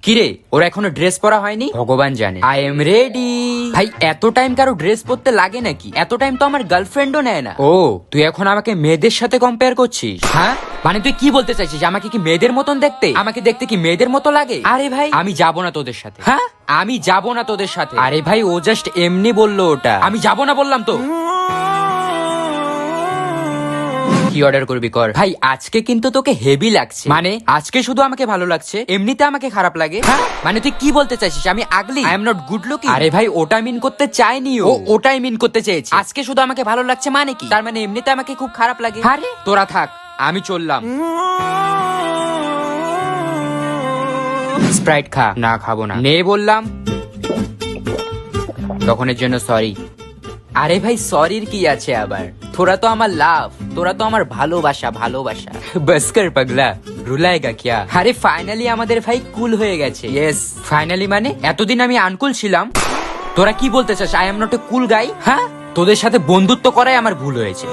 কিরে ওর এখনো ড্রেস পরা হয়নি? ভগবান জানে। I am ready. ভাই এত টাইম কারো ড্রেস পরতে লাগে নাকি? এত টাইম তো আমার গার্লফ্রেন্ডও নেয় না। ও তুই এখন আমাকে মেয়েদের সাথে কম্পেয়ার করছিস? হ্যাঁ মানে তুই কি বলতে চাইছিস? আমাকে কি মেয়েদের মতন দেখতে? আমাকে দেখতে কি মেয়েদের মতো লাগে? আরে ভাই আমি যাব না তোদের সাথে। হ্যাঁ আমি যাব না তোদের সাথে। আরে ভাই ও জাস্ট এমনি বললো ওটা, আমি যাব না বললাম তো। কি অর্ডার করবি কর। ভাই আজকে কিন্তু তোকে হেভি লাগছে। মানে আজকে শুধু আমাকে ভালো লাগছে, এমনিতে আমাকে খারাপ লাগে? হ্যাঁ মানে তুই কি বলতে চাইছিস আমি ugly? I am not good looking? আরে ভাই ওটা মিন করতে চাইনি, ও ওটাই মিন করতে চেয়েছে। আজকে শুধু আমাকে ভালো লাগছে মানে কি? তার মানে এমনিতে আমাকে খুব খারাপ লাগে? আরে তোরা থাক, আমি চললাম। স্প্রাইট খা। না খাবো না। নে বললাম। তখনের জন্য সরি। আরে ভাই সরির কি আছে আবার? তোরা তো আমার লাভ, তোরা তো আমার ভালোবাসা ভালোবাসা। বাস কর পাগলা, রুলায়েগা কিয়া? আরে ফাইনালি আমাদের ভাই কুল হয়ে গেছে। Yes finally. মানে এতদিন আমি আনকুল ছিলাম। তোরা কি বলতে চাস? আই এম নট এ কুল গাই? হ্যাঁ তোদের সাথে বন্ধুত্ব করাই আমার ভুল হয়েছে।